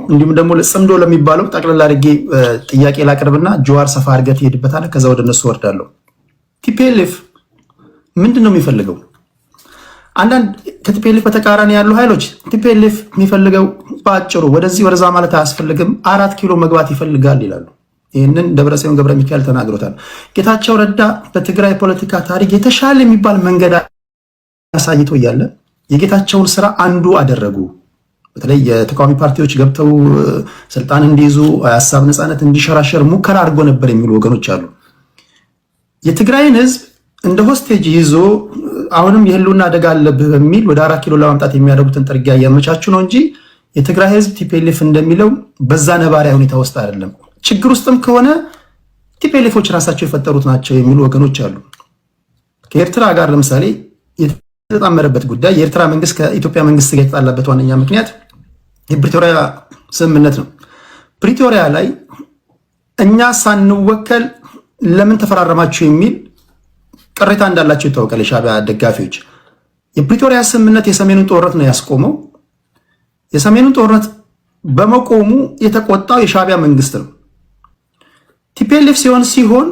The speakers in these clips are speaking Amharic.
እንዲሁም ደግሞ ለጽምዶ ለሚባለው ጠቅላላ አድርጌ ጥያቄ ላቅርብና ጀዋር ሰፋ አድርገህ ትሄድበታለህ። ከዛ ወደ እነሱ ወርዳለሁ። ቲፒኤልኤፍ ምንድን ነው የሚፈልገው? አንዳንድ ከቲፒኤልኤፍ በተቃራኒ ያሉ ኃይሎች ቲፒኤልኤፍ የሚፈልገው በአጭሩ ወደዚህ ወደዛ ማለት አያስፈልግም፣ 4 ኪሎ መግባት ይፈልጋል ይላሉ። ይህንን ደብረጽዮን ገብረ ሚካኤል ተናግሮታል። ጌታቸው ረዳ በትግራይ ፖለቲካ ታሪክ የተሻለ የሚባል መንገድ አሳይቶ እያለ የጌታቸውን ስራ አንዱ አደረጉ። በተለይ የተቃዋሚ ፓርቲዎች ገብተው ስልጣን እንዲይዙ ሀሳብ ነፃነት እንዲሸራሸር ሙከራ አድርጎ ነበር የሚሉ ወገኖች አሉ። የትግራይን ህዝብ እንደ ሆስቴጅ ይዞ አሁንም የህልውና አደጋ አለብህ በሚል ወደ 4 ኪሎ ለማምጣት የሚያደርጉትን ጥርጊያ እያመቻቹ ነው እንጂ የትግራይ ህዝብ ቲፒኤልኤፍ እንደሚለው በዛ ነባሪያ ሁኔታ ውስጥ አይደለም። ችግር ውስጥም ከሆነ ቲፒኤልኤፎች ራሳቸው የፈጠሩት ናቸው የሚሉ ወገኖች አሉ። ከኤርትራ ጋር ለምሳሌ የተጣመረበት ጉዳይ የኤርትራ መንግስት ከኢትዮጵያ መንግስት ጋር የተጣላበት ዋነኛ ምክንያት የፕሪቶሪያ ስምምነት ነው። ፕሪቶሪያ ላይ እኛ ሳንወከል ለምን ተፈራረማችሁ የሚል ቅሬታ እንዳላቸው ይታወቃል። የሻዕቢያ ደጋፊዎች የፕሪቶሪያ ስምምነት የሰሜኑን ጦርነት ነው ያስቆመው። የሰሜኑን ጦርነት በመቆሙ የተቆጣው የሻዕቢያ መንግስት ነው። ቲፒኤልኤፍ ሲሆን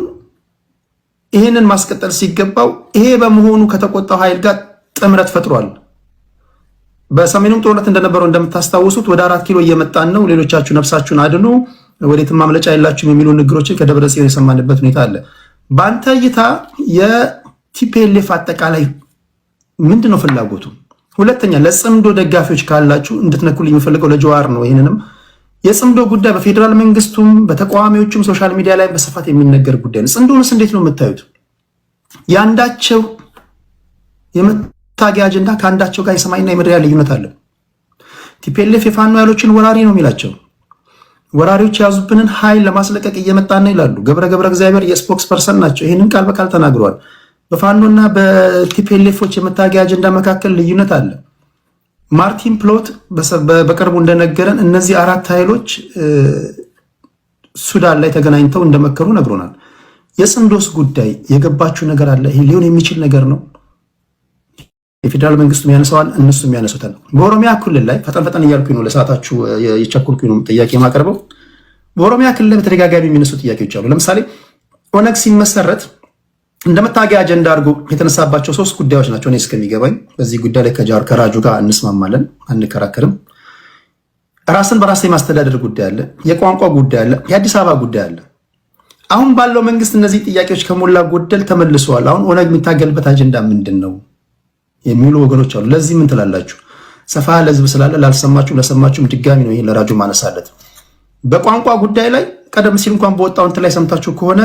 ይህንን ማስቀጠል ሲገባው ይሄ በመሆኑ ከተቆጣው ኃይል ጋር ጥምረት ፈጥሯል። በሰሜኑም ጦርነት እንደነበረው እንደምታስታውሱት ወደ 4 ኪሎ እየመጣን ነው፣ ሌሎቻችሁ ነፍሳችሁን አድኑ፣ ወዴትም ማምለጫ የላችሁም የሚሉ ንግሮችን ከደብረጽዮን የሰማንበት ሁኔታ አለ። በአንተ እይታ የቲፒኤልኤፍ አጠቃላይ ምንድን ነው ፍላጎቱ? ሁለተኛ ለጽምዶ ደጋፊዎች ካላችሁ እንድትነኩልኝ የምፈልገው ለጀዋር ነው። ይህንንም የጽምዶ ጉዳይ በፌዴራል መንግስቱም በተቃዋሚዎቹም ሶሻል ሚዲያ ላይ በስፋት የሚነገር ጉዳይ ነው። ጽምዶንስ እንዴት ነው የምታዩት? የአንዳቸው የመታገያ አጀንዳ ከአንዳቸው ጋር የሰማይና የምድር ልዩነት አለ። ቲፒኤልኤፍ የፋኖ ኃይሎችን ወራሪ ነው የሚላቸው። ወራሪዎች የያዙብንን ኃይል ለማስለቀቅ እየመጣን ነው ይላሉ። ገብረ እግዚአብሔር የስፖክስ ፐርሰን ናቸው። ይህንን ቃል በቃል ተናግረዋል። በፋኖና በቲፒኤልኤፎች የመታገያ አጀንዳ መካከል ልዩነት አለ። ማርቲን ፕሎት በቅርቡ እንደነገረን እነዚህ 4 ኃይሎች ሱዳን ላይ ተገናኝተው እንደመከሩ ነግሮናል። የጽምዶስ ጉዳይ የገባችሁ ነገር አለ? ይሄ ሊሆን የሚችል ነገር ነው? የፌዴራል መንግስቱም ያነሳዋል፣ እነሱም ያነሱታል። በኦሮሚያ ክልል ላይ ፈጠን እያልኩኝ ነው፣ ለሰዓታችሁ የቸኮልኩኝ ነው ጥያቄ ማቀርበው። በኦሮሚያ ክልል ላይ በተደጋጋሚ የሚነሱ ጥያቄዎች አሉ። ለምሳሌ ኦነግ ሲመሰረት እንደ መታገያ አጀንዳ አድርጎ የተነሳባቸው 3 ጉዳዮች ናቸው። እኔ እስከሚገባኝ በዚህ ጉዳይ ላይ ከራጁ ጋር እንስማማለን፣ አንከራከርም። ራስን በራስ የማስተዳደር ጉዳይ አለ፣ የቋንቋ ጉዳይ አለ፣ የአዲስ አበባ ጉዳይ አለ። አሁን ባለው መንግስት እነዚህ ጥያቄዎች ከሞላ ጎደል ተመልሰዋል። አሁን ኦነግ የሚታገልበት አጀንዳ ምንድን ነው የሚሉ ወገኖች አሉ። ለዚህ ምን ትላላችሁ? ሰፋ ለህዝብ ስላለ ላልሰማችሁ ለሰማችሁም ድጋሚ ነው ይሄን ለራጁ ማነሳለት። በቋንቋ ጉዳይ ላይ ቀደም ሲል እንኳን በወጣው እንትን ላይ ሰምታችሁ ከሆነ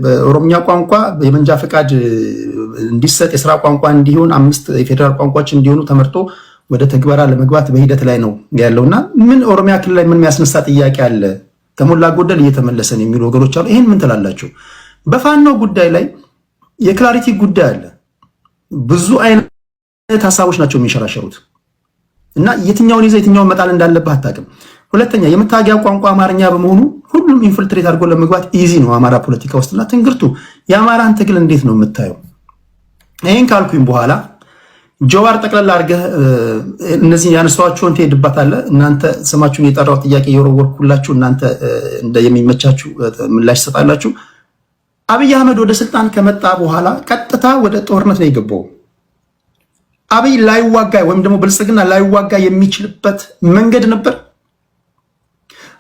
በኦሮምኛ ቋንቋ የመንጃ ፈቃድ እንዲሰጥ የስራ ቋንቋ እንዲሆን 5 የፌዴራል ቋንቋዎች እንዲሆኑ ተመርጦ ወደ ተግባራ ለመግባት በሂደት ላይ ነው ያለውና ምን ኦሮሚያ ክልል ላይ ምን የሚያስነሳ ጥያቄ አለ? ከሞላ ጎደል እየተመለሰን የሚሉ ወገኖች አሉ። ይሄን ምን ትላላችሁ? በፋኖ ጉዳይ ላይ የክላሪቲ ጉዳይ አለ። ብዙ አይነት ሀሳቦች ናቸው የሚሸራሸሩት እና የትኛውን ይዘህ የትኛውን መጣል እንዳለብህ አታውቅም። ሁለተኛ የመታገያ ቋንቋ አማርኛ በመሆኑ ሁሉም ኢንፊልትሬት አድርጎ ለመግባት ኢዚ ነው አማራ ፖለቲካ ውስጥና ትንግርቱ የአማራን ትግል እንዴት ነው የምታየው? ይህን ካልኩኝ በኋላ ጀዋር ጠቅላላ አድርገህ እነዚህ ያነሳኋቸውን ትሄድባታለህ። እናንተ ስማችሁን የጠራው ጥያቄ የወረወርኩላችሁ እናንተ እንደየሚመቻችሁ ምላሽ ትሰጣላችሁ። አብይ አህመድ ወደ ስልጣን ከመጣ በኋላ ቀጥታ ወደ ጦርነት ነው የገባው። አብይ ላይዋጋ ወይም ደግሞ ብልጽግና ላይዋጋ የሚችልበት መንገድ ነበር።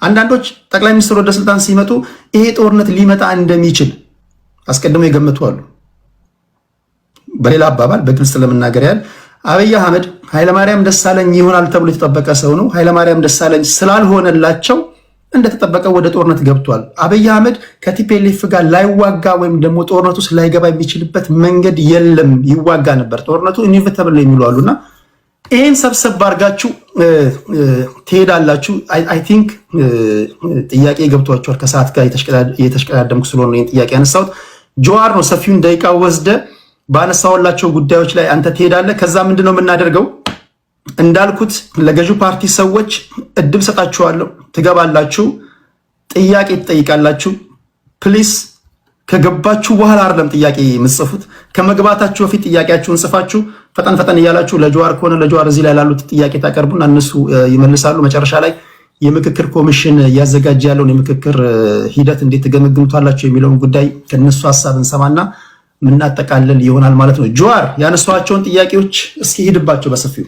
አንዳንዶች ጠቅላይ ሚኒስትር ወደ ስልጣን ሲመጡ ይሄ ጦርነት ሊመጣ እንደሚችል አስቀድመው የገመቱ አሉ። በሌላ አባባል በግልጽ ለመናገር ያህል አብይ አህመድ ኃይለማርያም ደሳለኝ ይሆናል ተብሎ የተጠበቀ ሰው ነው። ኃይለማርያም ደሳለኝ ስላልሆነላቸው እንደተጠበቀው ወደ ጦርነት ገብቷል። አብይ አህመድ ከቲፒኤልኤፍ ጋር ላይዋጋ ወይም ደግሞ ጦርነቱ ላይገባ የሚችልበት መንገድ የለም። ይዋጋ ነበር። ጦርነቱ ኢኒቪታብል የሚሉ አሉና ይህን ሰብሰብ አድርጋችሁ ትሄዳላችሁ። አይ ቲንክ ጥያቄ ገብቷችኋል። ከሰዓት ጋር የተሽቀዳደምኩ ስለሆነ ይህን ጥያቄ ያነሳሁት። ጀዋር ነው ሰፊውን ደቂቃ ወስደ ባነሳውላቸው ጉዳዮች ላይ አንተ ትሄዳለህ። ከዛ ምንድነው የምናደርገው? እንዳልኩት ለገዢው ፓርቲ ሰዎች እድል ሰጣችኋለሁ፣ ትገባላችሁ፣ ጥያቄ ትጠይቃላችሁ። ፕሊስ ከገባችሁ በኋላ አይደለም ጥያቄ የምትጽፉት፣ ከመግባታችሁ በፊት ጥያቄያችሁን ጽፋችሁ ፈጠን እያላችሁ ለጀዋር ከሆነ ለጀዋር እዚህ ላይ ላሉት ጥያቄ ታቀርቡና እነሱ ይመልሳሉ። መጨረሻ ላይ የምክክር ኮሚሽን እያዘጋጀ ያለውን የምክክር ሂደት እንዴት ተገመግሙታላችሁ የሚለውን ጉዳይ ከነሱ ሐሳብ እንሰማና ምናጠቃለል ይሆናል ማለት ነው። ጆዋር ያነሷቸውን ጥያቄዎች እስኪ ሂድባቸው በሰፊው።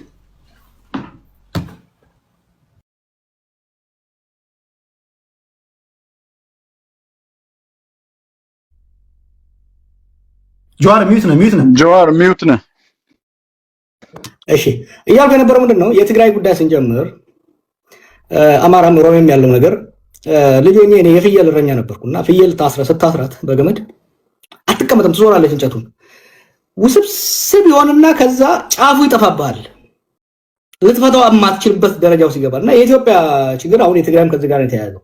ጆዋር ሚዩት ነው። ጆዋር ሚዩት ነው። እሺ እያልኩ የነበረው ምንድነው የትግራይ ጉዳይ ስንጀምር አማራም ኦሮሞም ያለው ነገር ልጅ ሆኜ እኔ የፍየል እረኛ ነበርኩና ፍየል ስታስራት በገመድ አትቀመጥም፣ ትዞራለች እንጨቱን። ውስብስብ ይሆንና ከዛ ጫፉ ይጠፋብሃል፣ ልትፈታው የማትችልበት ደረጃው ሲገባልና የኢትዮጵያ ችግር አሁን የትግራይም ከዚህ ጋር የተያያዘው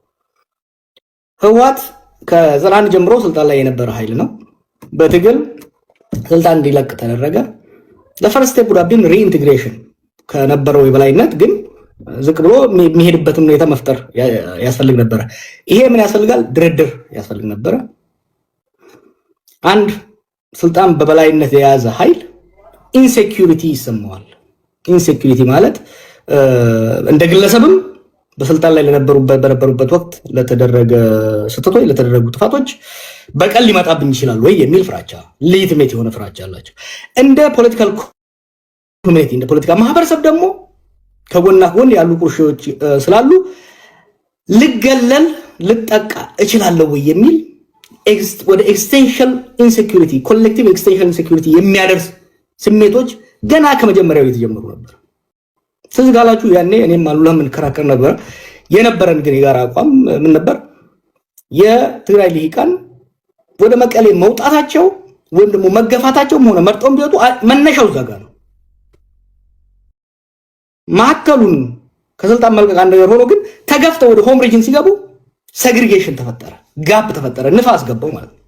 ህወሓት ከዘላን ጀምሮ ስልጣን ላይ የነበረ ኃይል ነው። በትግል ስልጣን እንዲለቅ ተደረገ። ለፈርስት ስቴፕ ቡዳቢን ሪኢንቴግሬሽን ከነበረው የበላይነት ግን ዝቅ ብሎ የሚሄድበትን ሁኔታ መፍጠር ያስፈልግ ነበረ። ይሄ ምን ያስፈልጋል? ድርድር ያስፈልግ ነበረ። አንድ ስልጣን በበላይነት የያዘ ኃይል ኢንሴኪዩሪቲ ይሰማዋል። ኢንሴኪዩሪቲ ማለት እንደ ግለሰብም በስልጣን ላይ በነበሩበት ወቅት ለተደረገ ስህተቶች፣ ለተደረጉ ጥፋቶች በቀል ሊመጣብኝ ይችላል ወይ የሚል ፍራቻ፣ ሌጂቲሜት የሆነ ፍራቻ አላቸው። እንደ ፖለቲካል ኮሚኒቲ፣ እንደ ፖለቲካ ማህበረሰብ ደግሞ ከጎና ጎን ያሉ ቁርሾች ስላሉ ልገለል ልጠቃ እችላለሁ ወይ የሚል ወደ ኤክስቴንሽን ኢንሴኪዩሪቲ፣ ኮሌክቲቭ ኤክስቴንሽን ኢንሴኪዩሪቲ የሚያደርስ ስሜቶች ገና ከመጀመሪያው የተጀመሩ ነበር። ስለዚህ ጋላችሁ ያኔ እኔም አሉላ ምን ከራከር ነበር። የነበረን ግን የጋራ አቋም ምን ነበር? የትግራይ ልሂቃን ወደ መቀሌ መውጣታቸው ወይም ደግሞ መገፋታቸውም ሆነ መርጠውም ቢወጡ መነሻው እዛ ጋር ነው። ማዕከሉን ከስልጣን መልቀቅ አንድ ነገር ሆኖ ግን ተገፍተው ወደ ሆም ሪጅን ሲገቡ ሴግሪጌሽን ተፈጠረ፣ ጋፕ ተፈጠረ፣ ንፋስ ገባው ማለት ነው።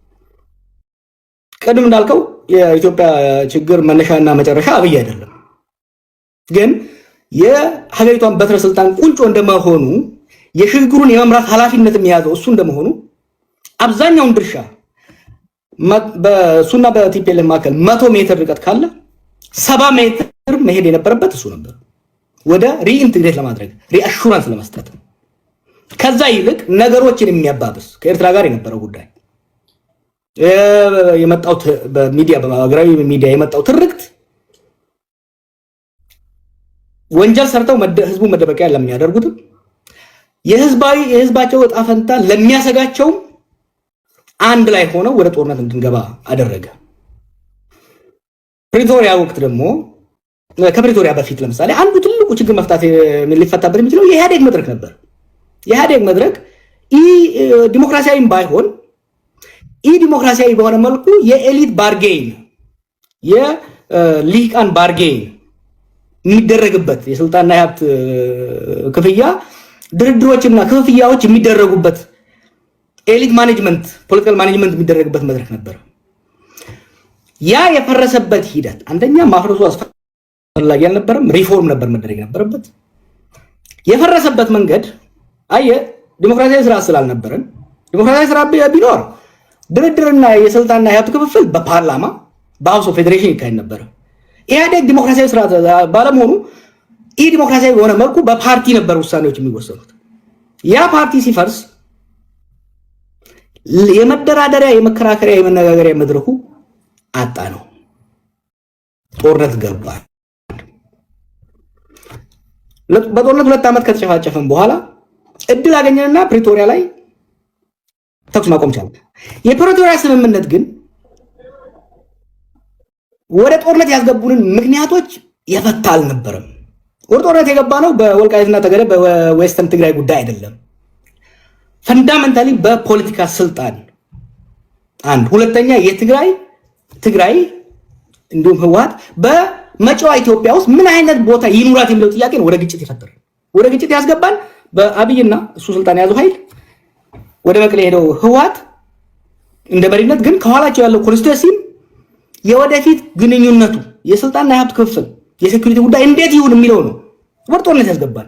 ቅድም እንዳልከው የኢትዮጵያ ችግር መነሻና መጨረሻ አብይ አይደለም። ግን የሀገሪቷን በትረ ስልጣን ቁንጮ እንደመሆኑ የሽግግሩን የመምራት ኃላፊነት የሚያዘው እሱ እንደመሆኑ አብዛኛውን ድርሻ በሱና በቲፒኤልኤፍ መካከል 100 ሜትር ርቀት ካለ 70 ሜትር መሄድ የነበረበት እሱ ነበር፣ ወደ ሪኢንቴግሬት ለማድረግ ሪአሹራንስ ለመስጠት። ከዛ ይልቅ ነገሮችን የሚያባብስ ከኤርትራ ጋር የነበረው ጉዳይ የመጣው በሚዲያ በማህበራዊ ሚዲያ የመጣው ትርክት ወንጀል ሰርተው ህዝቡ መደበቂያ ለሚያደርጉት የህዝባቸው ዕጣ ፈንታ ለሚያሰጋቸው አንድ ላይ ሆነው ወደ ጦርነት እንድንገባ አደረገ። ፕሪቶሪያ ወቅት ደግሞ ከፕሪቶሪያ በፊት ለምሳሌ አንዱ ትልቁ ችግር መፍታት ሊፈታበት የሚችለው የኢህአዴግ መድረክ ነበር። የኢህአዴግ መድረክ ዲሞክራሲያዊም ባይሆን ዲሞክራሲያዊ በሆነ መልኩ የኤሊት ባርጌን የሊቃን ባርጌን የሚደረግበት የስልጣንና የሀብት ክፍያ ድርድሮችና ክፍያዎች የሚደረጉበት ኤሊት ማኔጅመንት ፖለቲካል ማኔጅመንት የሚደረግበት መድረክ ነበር። ያ የፈረሰበት ሂደት አንደኛ ማፍረሱ አስፈላጊ አልነበረም፣ ሪፎርም ነበር መደረግ ነበረበት። የፈረሰበት መንገድ ዲሞክራሲያዊ ስራ ስላልነበረን፣ ዲሞክራሲያዊ ስራ ቢኖር ድርድርና የስልጣንና የሀብት ክፍፍል በፓርላማ በሃውስ ኦፍ ፌዴሬሽን ይካሄድ ነበር። ኢህአዴግ ዲሞክራሲያዊ ስራ ባለመሆኑ ዲሞክራሲያዊ በሆነ መልኩ በፓርቲ ነበር ውሳኔዎች የሚወሰኑት። ያ ፓርቲ ሲፈርስ የመደራደሪያ የመከራከሪያ የመነጋገሪያ መድረኩ አጣ ነው። ጦርነት ገባ። በጦርነት 2 ዓመት ከተጨፋጨፈን በኋላ እድል አገኘንና ፕሪቶሪያ ላይ ተኩስ ማቆም ቻለ። የፕሪቶሪያ ስምምነት ግን ወደ ጦርነት ያስገቡንን ምክንያቶች የፈታ አልነበረም። ወደ ጦርነት የገባ ነው በወልቃይትና ጠገዴ በዌስተርን ትግራይ ጉዳይ አይደለም። ፈንዳሜንታሊ በፖለቲካ ስልጣን አንድ፣ ሁለተኛ የትግራይ እንዲሁም ህወሓት በመጪዋ ኢትዮጵያ ውስጥ ምን አይነት ቦታ ይኑራት የሚለው ጥያቄ ነው ወደ ግጭት የፈጠረ። ወደ ግጭት ያስገባን በአብይና እሱ ስልጣን የያዘው ኃይል ወደ መቀሌ ሄደው ህወሓት እንደ መሪነት ግን ከኋላቸው ያለው ኮንስቲትዩንሲ የወደፊት ግንኙነቱ የስልጣንና የሀብት ክፍል የሴኩሪቲ ጉዳይ እንዴት ይሁን የሚለው ነው ወደ ጦርነት ያስገባል።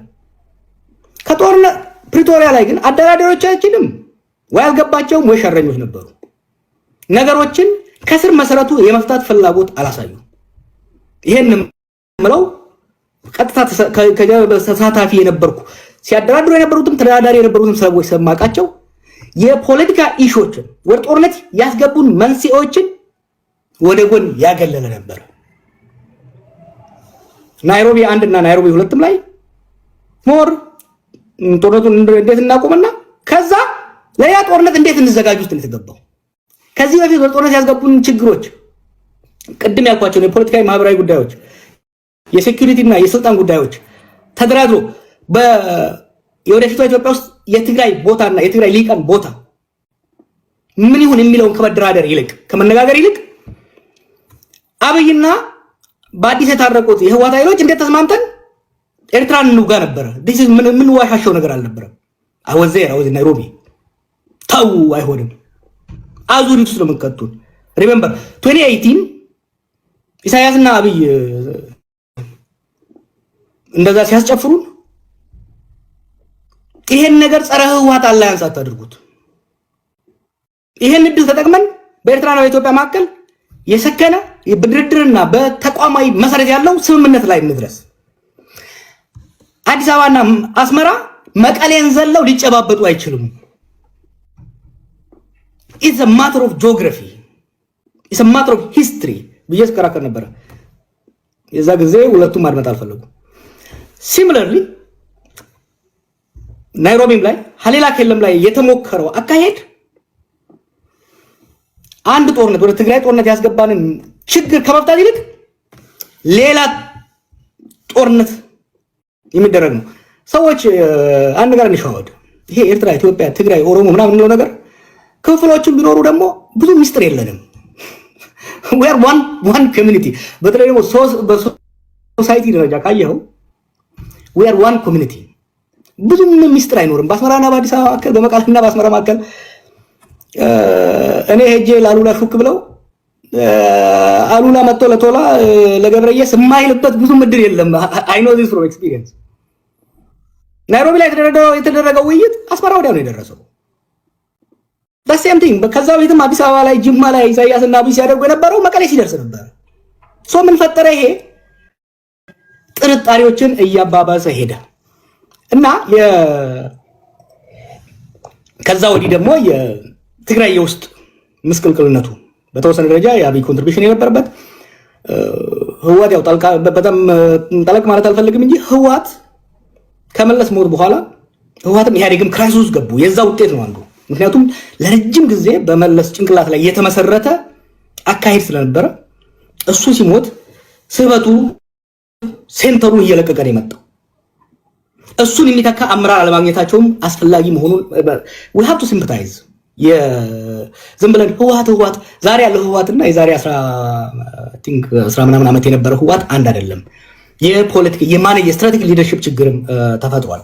ከጦርነት ፕሪቶሪያ ላይ ግን አደራዳሪዎቻችንም ወይ አልገባቸውም ወይ ሸረኞች ነበሩ። ነገሮችን ከስር መሰረቱ የመፍታት ፍላጎት አላሳዩም። ይሄን ምለው ቀጥታ ተሳታፊ የነበርኩ ሲያደራድሩ የነበሩትም ተደራዳሪ የነበሩትም ሰዎች ሰማቃቸው የፖለቲካ ኢሹዎችን ወደ ጦርነት ያስገቡን መንስኤዎችን ወደ ጎን ያገለለ ነበር። ናይሮቢ 1 እና ናይሮቢ 2 ላይ ሞር ጦርነቱን እንዴት እናቆምና ከዛ ለያ ጦርነት እንዴት እንዘጋጅ ውስጥ የተገባው። ከዚህ በፊት ወደ ጦርነት ያስገቡን ችግሮች ቅድም ያልኳቸው የፖለቲካዊ ማህበራዊ ጉዳዮች፣ የሴኩሪቲ እና የስልጣን ጉዳዮች ተደራድሮ የወደፊቷ ኢትዮጵያ ውስጥ የትግራይ ቦታና የትግራይ ሊቃን ቦታ ምን ይሁን የሚለውን ከመደራደር ይልቅ ከመነጋገር ይልቅ አብይና በአዲስ የታረቁት የህወሓት ኃይሎች እንዴት ተስማምተን ኤርትራን እንውጋ ነበረ። ምን ዋሻቸው ነገር አልነበረም። አወዘ ናይሮቢ ታው አይሆንም። አዙሪት ውስጥ ነው የምንከቱን። ሪሜምበር 2018 ኢሳያስና አብይ እንደዛ ሲያስጨፍሩን ይሄን ነገር ጸረ ህወሓት አላያንስ አታድርጉት። ይሄን እድል ተጠቅመን በኤርትራና በኢትዮጵያ መካከል የሰከነ በድርድርና በተቋማዊ መሰረት ያለው ስምምነት ላይ እንድረስ። አዲስ አበባና አስመራ መቀሌን ዘለው ሊጨባበጡ አይችሉም። it's a matter of geography, it's a matter of history ብዬ ስከራከር ነበር። የዛ ጊዜ ሁለቱም ማድመጥ አልፈለጉ። ሲሚላርሊ ናይሮቢም ላይ ሀሌላ ከለም ላይ የተሞከረው አካሄድ አንድ ጦርነት ወደ ትግራይ ጦርነት ያስገባንን ችግር ከመፍታት ይልቅ ሌላ ጦርነት የሚደረግ ነው። ሰዎች አንድ ነገር እንሸዋወድ። ይሄ ኤርትራ፣ ኢትዮጵያ፣ ትግራይ፣ ኦሮሞ ምናምን ነው ነገር ክፍሎችን ቢኖሩ ደግሞ ብዙ ሚስጥር የለንም። we are one community። በተለይ ደግሞ በሶሳይቲ ደረጃ ካየኸው we are one community። ብዙ ሚስጥር አይኖርም። በአስመራና በአዲስ አበባ መካከል፣ በመቀሌና በአስመራ መካከል እኔ ሄጄ ላሉላ ሹክ ብለው አሉላ መጥቶ ለቶላ ለገብረየስ የማይልበት ብዙ ምድር የለም። I know this from experience። ናይሮቢ ላይ የተደረገው ውይይት አስመራ ወዲያው ነው የደረሰው። በሴም ቲንግ ከዛ በፊትም አዲስ አበባ ላይ ጅማ ላይ ኢሳያስና አብይ ሲያደርጉ የነበረው መቀሌ ሲደርስ ነበር። ምን ፈጠረ? ይሄ ጥርጣሬዎችን እያባባሰ ሄደ እና ከዛ ወዲህ ደግሞ የትግራይ የውስጥ ምስቅልቅልነቱ በተወሰነ ደረጃ የአብይ ኮንትሪቢዩሽን የነበረበት ህወሓት ያው በጣም ጠለቅ ማለት አልፈልግም እንጂ ህወሓት ከመለስ ሞት በኋላ ህወሓትም ኢህአዴግም ክራይሲስ ውስጥ ገቡ። የዛ ውጤት ነው አንዱ። ምክንያቱም ለረጅም ጊዜ በመለስ ጭንቅላት ላይ የተመሰረተ አካሄድ ስለነበረ እሱ ሲሞት ስበቱ ሴንተሩን እየለቀቀ ነው የመጣው። እሱን የሚተካ አመራር አለማግኘታቸውም አስፈላጊ መሆኑን we have to sympathize። ዝም ብለን ህወሓት ዛሬ ያለው ህወሓትና የዛሬ 10 ምናምን ዓመት የነበረው ህወሓት አንድ አይደለም። የፖለቲካ የስትራቴጂክ ሊደርሺፕ ችግርም ተፈጥሯል።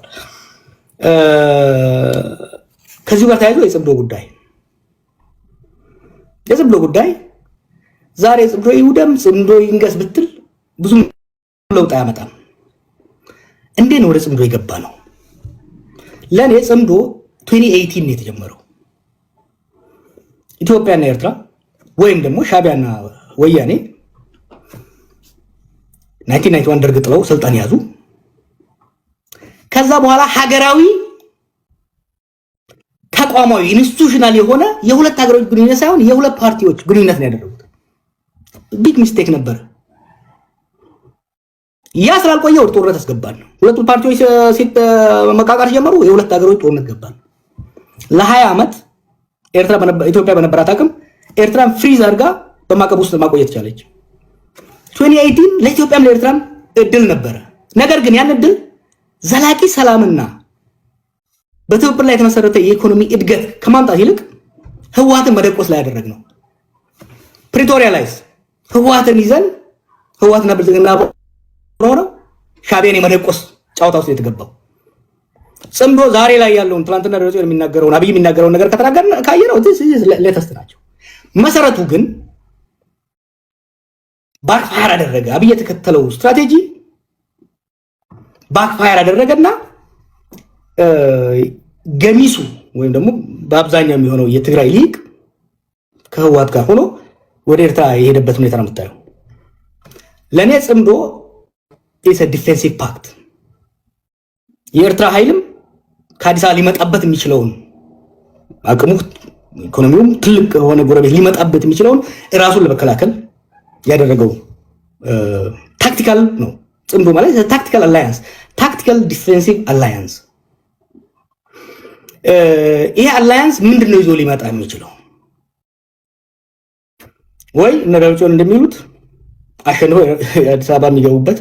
ከዚህ ጋር ተያይዞ የጽምዶ ጉዳይ ዛሬ ጽምዶ ይውደም ጽምዶ ይንገስ ብትል ብዙ ለውጥ አያመጣም። እንዴት ነው ወደ ጽምዶ የገባ ነው? ለኔ ጽምዶ 2018 ነው የተጀመረው። ኢትዮጵያና ኤርትራ ወይም ደግሞ ሻቢያና ወያኔ 1991 ደርግ ጥለው ስልጣን ያዙ። ከዛ በኋላ ሀገራዊ ተቋማዊ ኢንስቲትዩሽናል የሆነ የሁለት ሀገሮች ግንኙነት ሳይሆን የሁለት ፓርቲዎች ግንኙነት ነው ያደረጉት። ቢግ ሚስቴክ ነበር። ያ ስላልቆየ ወደ ጦርነት አስገባን። ሁለቱ ፓርቲዎች መቃቃር ጀመሩ። የሁለት ሀገሮች ጦርነት ገባን። ለ20 ዓመት ኢትዮጵያ በነበራት አቅም ኤርትራን ፍሪዝ አድርጋ በማዕቀብ ውስጥ ማቆየት ቻለች። 2018 ለኢትዮጵያም ለኤርትራም እድል ነበረ። ነገር ግን ያን እድል ዘላቂ ሰላምና በትብብር ላይ የተመሰረተ የኢኮኖሚ እድገት ከማምጣት ይልቅ ህወሓትን መደቆስ ላይ ያደረግነው። ፕሪቶሪያ ላይ ህወሓትን ይዘን ህወሓትና ብልጽግና ሆነው ሻቢያን የመደቆስ ጫውታ ውስጥ የተገባው። ጽምዶ ዛሬ ላይ ያለውን ትናንትና ደረጃ የሚናገረውን አብይ የሚናገረውን ነገር ከተናገርን ካየነው ሌተስት ናቸው። መሰረቱ ግን ባክፋየር አደረገ። አብይ የተከተለው ስትራቴጂ ባክፋየር አደረገና ገሚሱ ወይም ደግሞ በአብዛኛው የሚሆነው የትግራይ ሊግ ከህወሓት ጋር ሆኖ ወደ ኤርትራ የሄደበት ሁኔታ ነው የምታየው። ለኔ ጽምዶ ኢስ አ ዲፌንሲቭ ፓክት። የኤርትራ ኃይልም ከአዲስ አበባ ሊመጣበት የሚችለውን አቅሙ ኢኮኖሚውም ትልቅ ሆነ ጎረቤት ሊመጣበት የሚችለውን ራሱን ለመከላከል ያደረገው ታክቲካል ነው። ጽምዶ ማለት ታክቲካል አላያንስ፣ ታክቲካል ዲፌንሲቭ አላያንስ። ይሄ አላያንስ ምንድነው ይዞ ሊመጣ የሚችለው? ወይ እነ ደብረጽዮን እንደሚሉት አሸንፎ አዲስ አበባ የሚገቡበት፣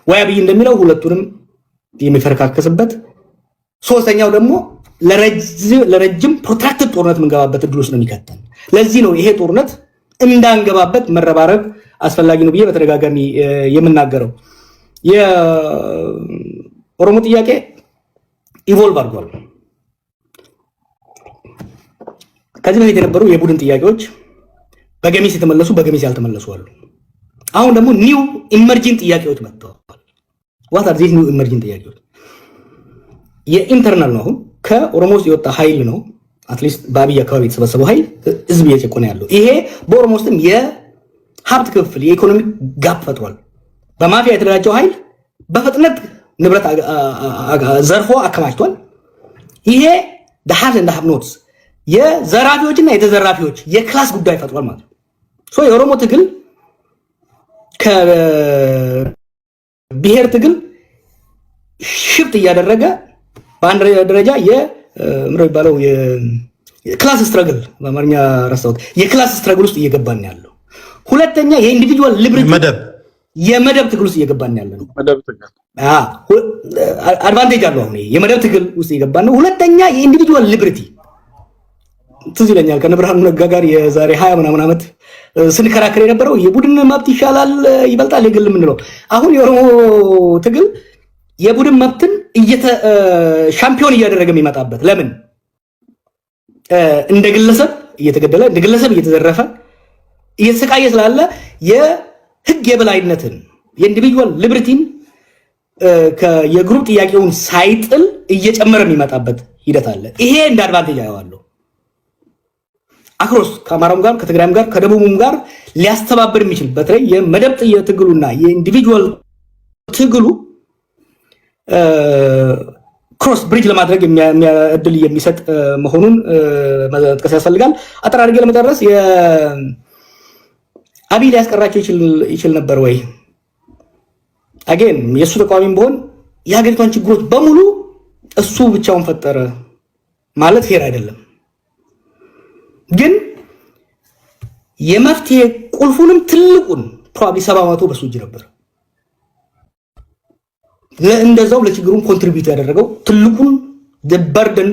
ወይ አብይ እንደሚለው ሁለቱንም የሚፈረካከስበት፣ ሶስተኛው ደግሞ ለረጅም ፕሮትራክትድ ጦርነት የምንገባበት እድል ውስጥ ነው የሚከተን። ለዚህ ነው ይሄ ጦርነት እንዳንገባበት መረባረብ አስፈላጊ ነው ብዬ በተደጋጋሚ የምናገረው። የኦሮሞ ጥያቄ ኢቮልቭ አድርጓል። ከዚህ በፊት የነበሩ የቡድን ጥያቄዎች በገሚስ የተመለሱ በገሚስ ያልተመለሱ አሉ። አሁን ደግሞ ኒው ኢመርጂንግ ጥያቄዎች መጥተዋል። ዋት አር ዚስ ኒው ኢመርጂንግ ጥያቄዎች? የኢንተርናል ነው። አሁን ከኦሮሞ ውስጥ የወጣ ኃይል ነው። አትሊስት በአብይ አካባቢ የተሰበሰበው ኃይል ህዝብ እየጨቆነ ያለው ይሄ በኦሮሞ ውስጥም የሀብት ክፍል የኢኮኖሚ ጋፕ ፈጥሯል። በማፊያ የተደራጀው ኃይል በፍጥነት ንብረት ዘርፎ አከማችቷል። ይሄ ዳሃዝ እንደ ሀብኖትስ የዘራፊዎችና የተዘራፊዎች የክላስ ጉዳይ ፈጥሯል ማለት ነው። የኦሮሞ ትግል ከብሔር ትግል ሽፍት እያደረገ በአንድ ደረጃ ምንድነው የሚባለው የክላስ ስትራግል፣ በአማርኛ ረሳሁት፣ የክላስ ስትራግል ውስጥ እየገባን ያለው። ሁለተኛ የኢንዲቪጁዋል ሊብሪቲ የመደብ ትግል ውስጥ እየገባን ያለ ነው። አድቫንቴጅ አለው። አሁን የመደብ ትግል ውስጥ እየገባን ነው። ሁለተኛ የኢንዲቪጁዋል ሊብሪቲ ትዝ ይለኛል ከነብርሃኑ ነጋ ጋር የዛሬ 20 ምናምን ዓመት ስንከራከር የነበረው የቡድን መብት ይሻላል ይበልጣል የግል የምንለው። አሁን የኦሮሞ ትግል የቡድን መብትን ሻምፒዮን እያደረገ የሚመጣበት ለምን እንደ ግለሰብ እየተገደለ እንደ ግለሰብ እየተዘረፈ እየተሰቃየ ስላለ የህግ የበላይነትን የኢንዲቪጁዋል ሊበርቲን የግሩፕ ጥያቄውን ሳይጥል እየጨመረ የሚመጣበት ሂደት አለ። ይሄ እንደ አድቫንቴጅ አየዋለሁ። አክሮስ ከአማራም ጋር ከትግራይም ጋር ከደቡብም ጋር ሊያስተባብር የሚችል በተለይ የመደብ ትግሉና የኢንዲቪጁዋል ትግሉ ክሮስ ብሪጅ ለማድረግ እድል የሚሰጥ መሆኑን መጥቀስ ያስፈልጋል። አጠር አድርጌ ለመጨረስ አብይ ሊያስቀራቸው ይችል ነበር ወይ? አጌን የእሱ ተቃዋሚም ቢሆን የሀገሪቷን ችግሮች በሙሉ እሱ ብቻውን ፈጠረ ማለት ፌር አይደለም። ግን የመፍትሄ ቁልፉንም ትልቁን ፕሮባብሊ 70% በሱ እጅ ነበር። እንደዛው ለችግሩን ኮንትሪቢዩት ያደረገው ትልቁን the burden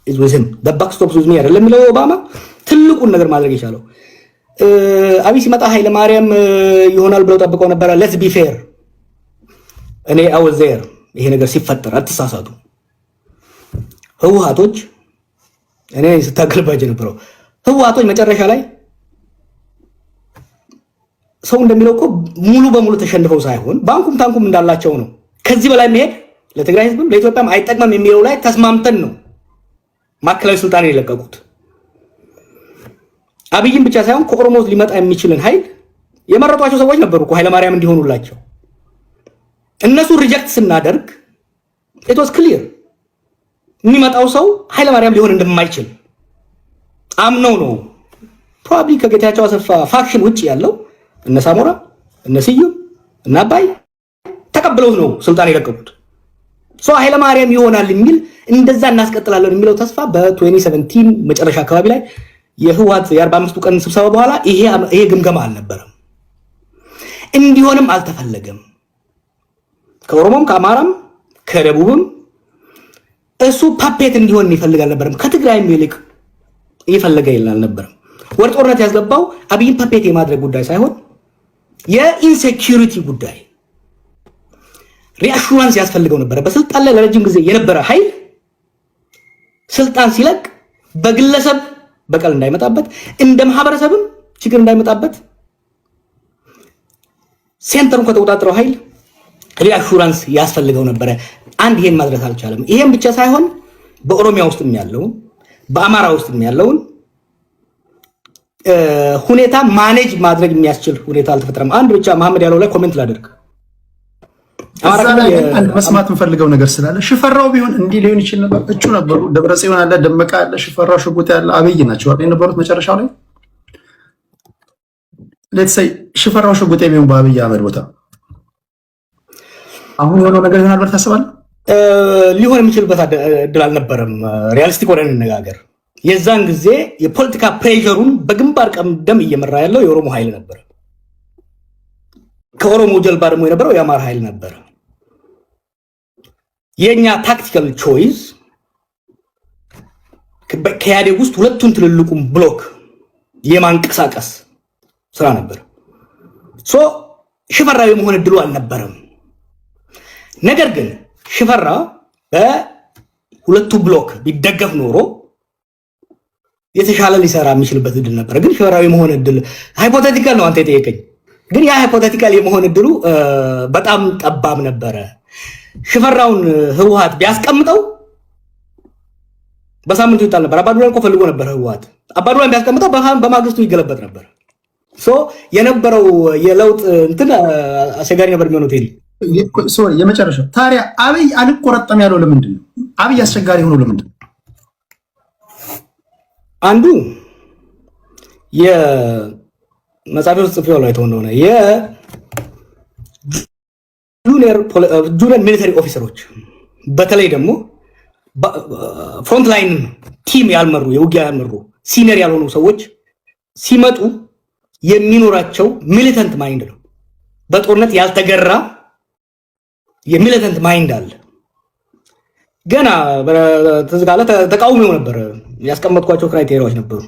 is with him the buck stops with me አይደለም የሚለው ኦባማ ትልቁን ነገር ማድረግ የቻለው። አብይ ሲመጣ ኃይለ ማርያም ይሆናል ብለው ጠብቀው ነበር። let's be fair እኔ I was there ይሄ ነገር ሲፈጠር አትሳሳቱ። ህወሓቶች እኔ ስታገልባጅ ነበረው ህወሓቶች መጨረሻ ላይ ሰው እንደሚለው እኮ ሙሉ በሙሉ ተሸንፈው ሳይሆን ባንኩም ታንኩም እንዳላቸው ነው። ከዚህ በላይ መሄድ ለትግራይ ህዝብም ለኢትዮጵያም አይጠቅምም የሚለው ላይ ተስማምተን ነው ማዕከላዊ ስልጣን የለቀቁት። አብይን ብቻ ሳይሆን ከኦሮሞ ሊመጣ የሚችልን ኃይል የመረጧቸው ሰዎች ነበሩ እኮ ኃይለ ማርያም እንዲሆኑላቸው። እነሱ ሪጀክት ስናደርግ it was clear የሚመጣው ሰው ኃይለ ማርያም ሊሆን እንደማይችል አምነው ነው። ፕሮባብሊ ከጌታቸው አሰፋ ፋክሽን ውጪ ያለው እነ ሳሞራ እነ ስዩም እና አባይ ተቀብለው ነው ስልጣን የለቀቁት። ኃይለ ማርያም ይሆናል የሚል እንደዛ እናስቀጥላለን የሚለው ተስፋ በ2017 መጨረሻ አካባቢ ላይ የህወሓት የ45 ቀን ስብሰባ በኋላ ይሄ ግምገማ አልነበረም። እንዲሆንም አልተፈለገም። ከኦሮሞም ከአማራም ከደቡብም እሱ ፓፔት እንዲሆን ይፈልጋል ነበር። ከትግራይም ይልቅ ይፈልጋ ይላል ነበር። ወር ጦርነት ያስገባው አብይን ፓፔት የማድረግ ጉዳይ ሳይሆን የኢንሴኩሪቲ ጉዳይ ሪአሹራንስ ያስፈልገው ነበር። በስልጣን ላይ ለረጅም ጊዜ የነበረ ኃይል ስልጣን ሲለቅ በግለሰብ በቀል እንዳይመጣበት እንደ ማህበረሰብም ችግር እንዳይመጣበት ሴንተሩን ከተቆጣጠረው ኃይል ሪአሹራንስ ያስፈልገው ነበር። አንድ ይሄን ማድረግ አልቻለም። ይሄን ብቻ ሳይሆን በኦሮሚያ ውስጥም ያለው በአማራ ውስጥም ያለው ሁኔታ ማኔጅ ማድረግ የሚያስችል ሁኔታ አልተፈጠረም። አንድ ብቻ መሐመድ ያለው ላይ ኮሜንት ላደርግ። አንድ መስማት የምፈልገው ነገር ስላለ ሽፈራው ቢሆን እንዲህ ሊሆን ይችል ነበር። እጩ ነበሩ። ደብረጽዮን አለ፣ ደመቀ አለ፣ ሽፈራው ሽጉጤ አለ፣ አብይ ናቸው አይደል የነበሩት መጨረሻው ላይ። ሌትስ ሴይ ሽፈራው ሽጉጤ ቢሆን በአብይ አህመድ ቦታ አሁን የሆነው ነገር ይሆናል ብለህ ታስባለህ? ሊሆን የሚችልበት እድል አልነበረም። ሪያሊስቲክ ሆነን እንነጋገር። የዛን ጊዜ የፖለቲካ ፕሬሸሩን በግንባር ቀደም እየመራ ያለው የኦሮሞ ኃይል ነበር። ከኦሮሞ ጀልባ ደግሞ የነበረው የአማራ ኃይል ነበር። የኛ ታክቲካል ቾይስ ከኢህአዴግ ውስጥ ሁለቱን ትልልቁም ብሎክ የማንቀሳቀስ ስራ ነበር። ሽፈራው የመሆን እድሉ አልነበረም። ነገር ግን ሽፈራ በሁለቱ ብሎክ ቢደገፍ ኖሮ የተሻለ ሊሰራ የሚችልበት እድል ነበር። ግን ሽፈራው የመሆን እድል ሃይፖቴቲካል ነው አንተ የጠየቀኝ። ግን ያ ሃይፖቴቲካል የመሆን እድሉ በጣም ጠባብ ነበረ። ሽፈራውን ህወሓት ቢያስቀምጠው በሳምንቱ ይጣል ነበር። አባዱላን እኮ ፈልጎ ነበር ህወሓት። አባዱላን ቢያስቀምጠው በማግስቱ ይገለበጥ ነበር። የነበረው የለውጥ እንትን አስቸጋሪ ነበር የሚሆነው። ቴዲ የመጨረሻው ታዲያ አብይ አልቆረጠም ያለው ለምንድን ነው? አብይ አስቸጋሪ ሆኖ ለምንድን ነው? አንዱ የመጽሐፍ ውስጥ ጽፌው ላይ ተወነው ነው የጁኒየር ሚሊተሪ ኦፊሰሮች በተለይ ደግሞ ፍሮንት ላይን ቲም ያልመሩ የውጊያ ያልመሩ ሲኒየር ያልሆኑ ሰዎች ሲመጡ የሚኖራቸው ሚሊተንት ማይንድ ነው። በጦርነት ያልተገራ የሚሊተንት ማይንድ አለ። ገና ተዝጋለ ተቃውሞው ነበር። ያስቀመጥኳቸው ክራይቴሪያዎች ነበሩ።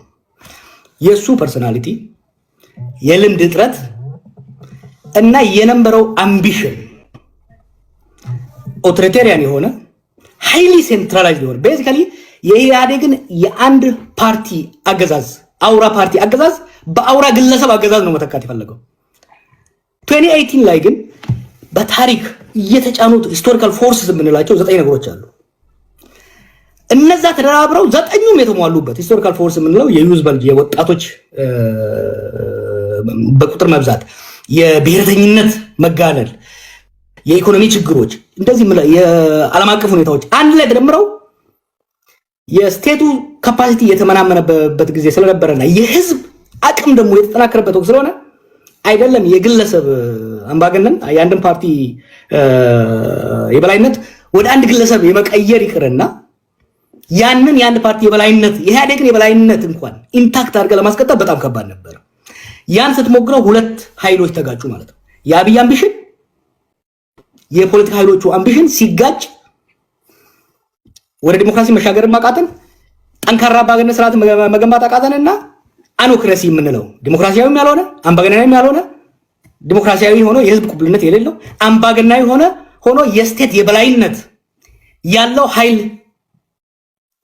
የሱ ፐርሰናሊቲ፣ የልምድ እጥረት እና የነበረው አምቢሽን ኦቶሪቴሪያን የሆነ ሃይሊ ሴንትራላይዝድ የሆነ ቤዚካሊ የኢህአዴግን የአንድ ፓርቲ አገዛዝ አውራ ፓርቲ አገዛዝ በአውራ ግለሰብ አገዛዝ ነው መተካት የፈለገው። 2018 ላይ ግን በታሪክ እየተጫኑት ሂስቶሪካል ፎርስስ የምንላቸው 9 ነገሮች አሉ። እነዛ ተደራብረው 9ኙም የተሟሉበት ሂስቶሪካል ፎርስ የምንለው የዩዝ በልጅ የወጣቶች በቁጥር መብዛት፣ የብሔረተኝነት መጋነል፣ የኢኮኖሚ ችግሮች፣ እንደዚህ የዓለም አቀፍ ሁኔታዎች አንድ ላይ ተደምረው የስቴቱ ካፓሲቲ የተመናመነበት ጊዜ ስለነበረና የህዝብ አቅም ደግሞ የተጠናከረበት ወቅት ስለሆነ አይደለም የግለሰብ አምባገነን የአንድን ፓርቲ የበላይነት ወደ አንድ ግለሰብ የመቀየር ይቅርና ያንን የአንድ ፓርቲ የበላይነት የኢህአዴግን የበላይነት እንኳን ኢንታክት አድርገህ ለማስቀጠል በጣም ከባድ ነበር። ያን ስትሞክረው ሁለት ኃይሎች ተጋጩ ማለት ነው። የአብይ አምቢሽን የፖለቲካ ኃይሎቹ አምቢሽን ሲጋጭ ወደ ዲሞክራሲ መሻገር ማቃተን፣ ጠንካራ አምባገነን ስርዓት መገንባት አቃተንና አኖክራሲ የምንለው ዲሞክራሲያዊም ያልሆነ አምባገነናዊም ያልሆነ ዲሞክራሲያዊ ሆኖ የህዝብ ቁብልነት የሌለው አምባገነናዊ ሆኖ የስቴት የበላይነት ያለው ኃይል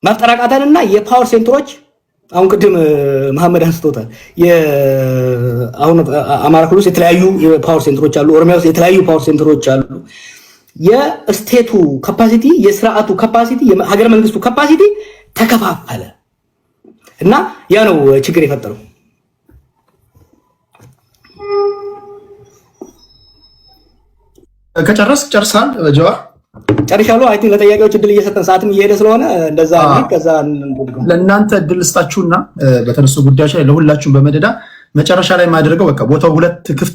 መፍጠር አቃተንና የፓወር ሴንተሮች አሁን ቅድም መሐመድ አንስቶታል። አሁን አማራ ክልል ውስጥ የተለያዩ የፓወር ሴንተሮች አሉ። ኦሮሚያ ውስጥ የተለያዩ ፓወር ሴንተሮች አሉ። የስቴቱ ካፓሲቲ የስርዓቱ ካፓሲቲ የሀገር መንግስቱ ካፓሲቲ ተከፋፈለ እና ያ ነው ችግር የፈጠረው። ጨርሳል ጀዋር ጨርሻለሁ። አይ ቲንክ ለጠያቂዎች እድል እየሰጠን ሰዓትም እየሄደ ስለሆነ እንደዛ ከዛ ለእናንተ እድል ስጣችሁና በተነሱ ጉዳዮች ላይ ለሁላችሁም በመደዳ መጨረሻ ላይ ማድረገው በቃ ቦታው ሁለት ክፍት